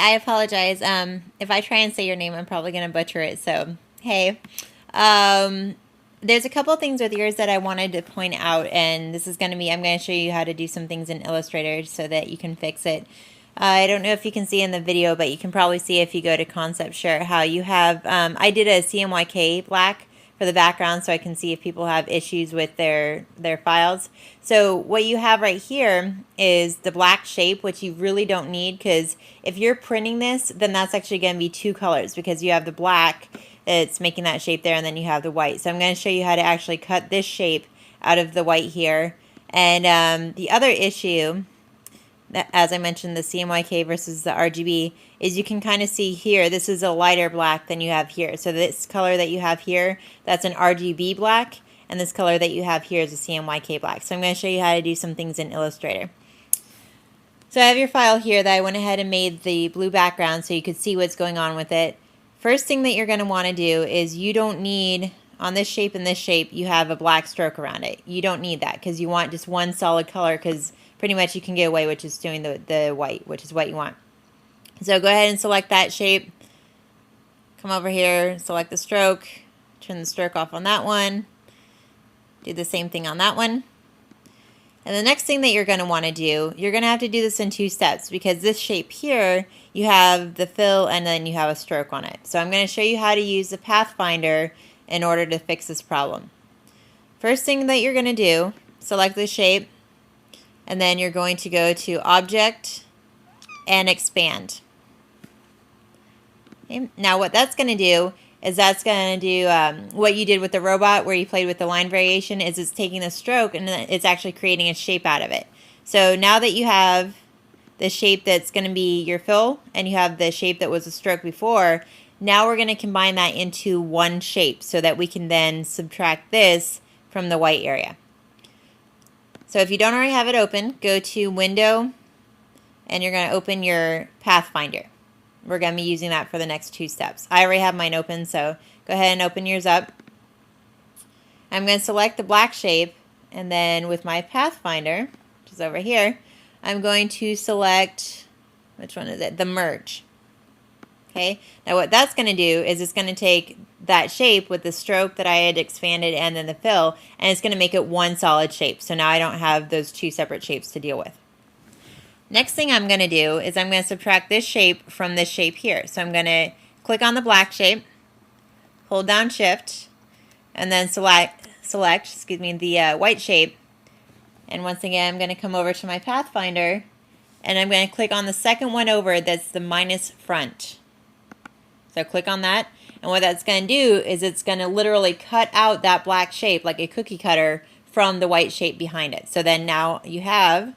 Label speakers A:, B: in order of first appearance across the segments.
A: I apologize. If I try and say your name, I'm probably going to butcher it. So, hey. There's a couple things with yours that I wanted to point out, and this is going to be, I'm going to show you how to do some things in Illustrator so that you can fix it. I don't know if you can see in the video, but you can probably see if you go to Concept Share how you have, I did a CMYK black for the background so I can see if people have issues with their files. So what you have right here is the black shape, which you really don't need, because if you're printing this, then that's actually going to be two colors, because you have the black that's making that shape there, and then you have the white. So I'm going to show you how to actually cut this shape out of the white here. And the other issue, as I mentioned, the CMYK versus the RGB, is you can kind of see here, this is a lighter black than you have here. So this color that you have here, that's an RGB black, and this color that you have here is a CMYK black. So I'm going to show you how to do some things in Illustrator. So I have your file here that I went ahead and made the blue background so you could see what's going on with it. First thing that you're going to want to do is you don't need, on this shape and this shape, you have a black stroke around it. You don't need that because you want just one solid color, because pretty much you can get away with just doing the white, which is what you want. So go ahead and select that shape. Come over here, select the stroke, turn the stroke off on that one. Do the same thing on that one. And the next thing that you're going to want to do, you're going to have to do this in two steps, because this shape here, you have the fill and then you have a stroke on it. So I'm going to show you how to use the Pathfinder in order to fix this problem. First thing that you're going to do, select the shape, and then you're going to go to Object and Expand. Okay. Now what that's going to do is that's going to do what you did with the robot where you played with the line variation, is it's taking the stroke and it's actually creating a shape out of it. So now that you have the shape that's going to be your fill and you have the shape that was a stroke before, now we're going to combine that into one shape so that we can then subtract this from the white area. So if you don't already have it open, go to Window, and you're going to open your Pathfinder. We're going to be using that for the next two steps. I already have mine open, so go ahead and open yours up. I'm going to select the black shape, and then with my Pathfinder, which is over here, I'm going to select, which one is it? The Merge. Okay, now what that's going to do is it's going to take that shape with the stroke that I had expanded and then the fill, and it's going to make it one solid shape. So now I don't have those two separate shapes to deal with. Next thing I'm going to do is I'm going to subtract this shape from this shape here. So I'm going to click on the black shape, hold down Shift, and then select the white shape. And once again, I'm going to come over to my Pathfinder, and I'm going to click on the second one over that's the minus front. So click on that, and what that's going to do is it's going to literally cut out that black shape like a cookie cutter from the white shape behind it. So then now you have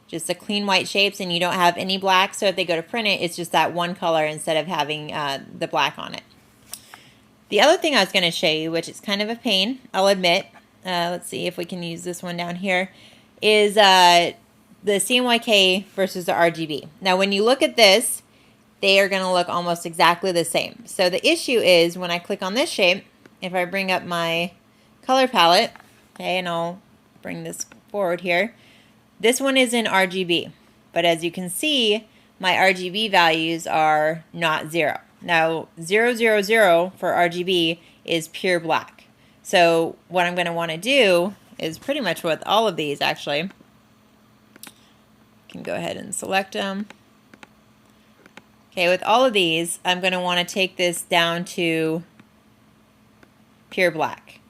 A: just the clean white shapes and you don't have any black, so if they go to print it, it's just that one color instead of having the black on it. The other thing I was going to show you, which is kind of a pain, I'll admit, let's see if we can use this one down here, is the CMYK versus the RGB. Now when you look at this, they are going to look almost exactly the same. So the issue is when I click on this shape, if I bring up my color palette, okay, and I'll bring this forward here, this one is in RGB, but as you can see, my RGB values are not 0. Now 000 for RGB is pure black. So what I'm going to want to do is pretty much with all of these actually. I can go ahead and select them. Okay, with all of these, I'm going to want to take this down to pure black.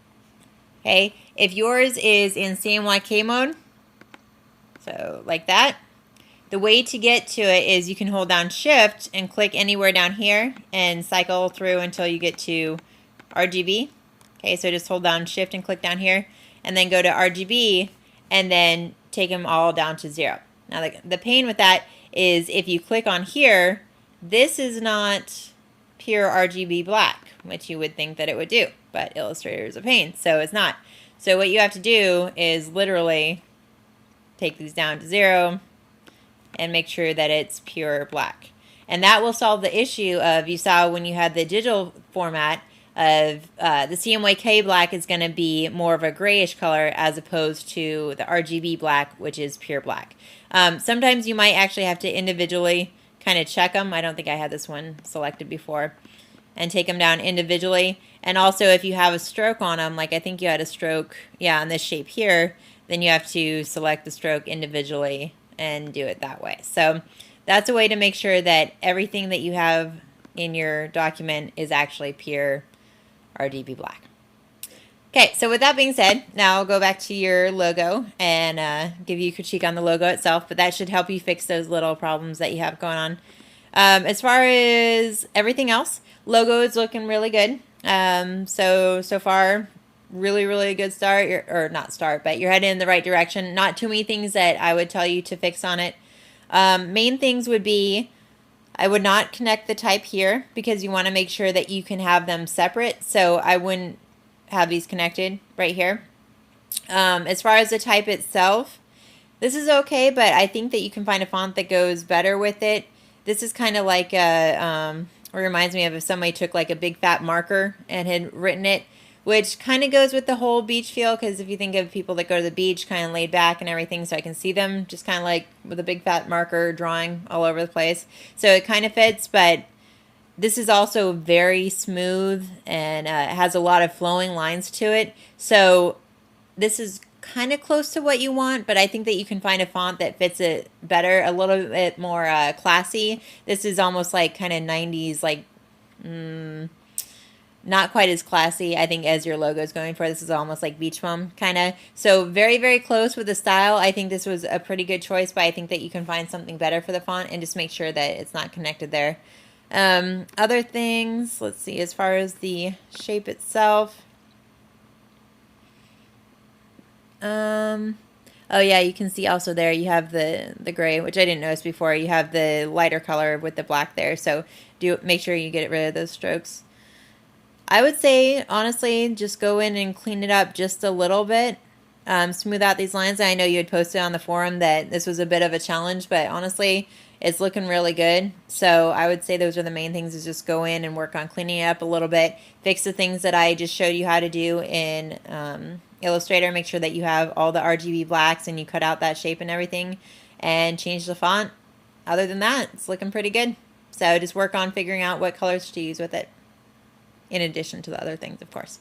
A: Okay, if yours is in CMYK mode, so like that, the way to get to it is you can hold down Shift and click anywhere down here and cycle through until you get to RGB. Okay, so just hold down Shift and click down here, and then go to RGB, and then take them all down to 0. Now the pain with that is if you click on here, this is not pure RGB black, which you would think that it would do, but Illustrator is a pain, so it's not. So what you have to do is literally take these down to 0 and make sure that it's pure black. And that will solve the issue of, you saw when you had the digital format of the CMYK black is going to be more of a grayish color as opposed to the RGB black, which is pure black. Sometimes you might actually have to individually kind of check them. I don't think I had this one selected before. And take them down individually. And also if you have a stroke on them, like I think you had a stroke, yeah, on this shape here, then you have to select the stroke individually and do it that way. So that's a way to make sure that everything that you have in your document is actually pure RGB black. Okay, so with that being said, now I'll go back to your logo and give you a critique on the logo itself, but that should help you fix those little problems that you have going on. As far as everything else, logo is looking really good. So far, really good start, or not start, but you're heading in the right direction. Not too many things that I would tell you to fix on it. Main things would be, I would not connect the type here because you want to make sure that you can have them separate. So I wouldn't have these connected right here. As far as the type itself, this is okay, but I think that you can find a font that goes better with it. This is kind of like a, it reminds me of if somebody took like a big fat marker and had written it, which kind of goes with the whole beach feel, because if you think of people that go to the beach kind of laid back and everything, so I can see them just kind of like with a big fat marker drawing all over the place. So it kind of fits, but this is also very smooth and has a lot of flowing lines to it. So this is kind of close to what you want, but I think that you can find a font that fits it better, a little bit more classy. This is almost like kind of 90s, like not quite as classy, I think, as your logo is going for. This is almost like beach bum kind of. So very close with the style. I think this was a pretty good choice, but I think that you can find something better for the font and just make sure that it's not connected there. Other things, let's see, as far as the shape itself. Oh yeah, you can see also there you have the gray, which I didn't notice before. You have the lighter color with the black there, so make sure you get rid of those strokes. I would say, honestly, just go in and clean it up just a little bit. Smooth out these lines. I know you had posted on the forum that this was a bit of a challenge, but honestly, it's looking really good. So I would say those are the main things, is just go in and work on cleaning it up a little bit. Fix the things that I just showed you how to do in Illustrator. Make sure that you have all the RGB blacks and you cut out that shape and everything, and change the font. Other than that, it's looking pretty good. So just work on figuring out what colors to use with it, in addition to the other things, of course.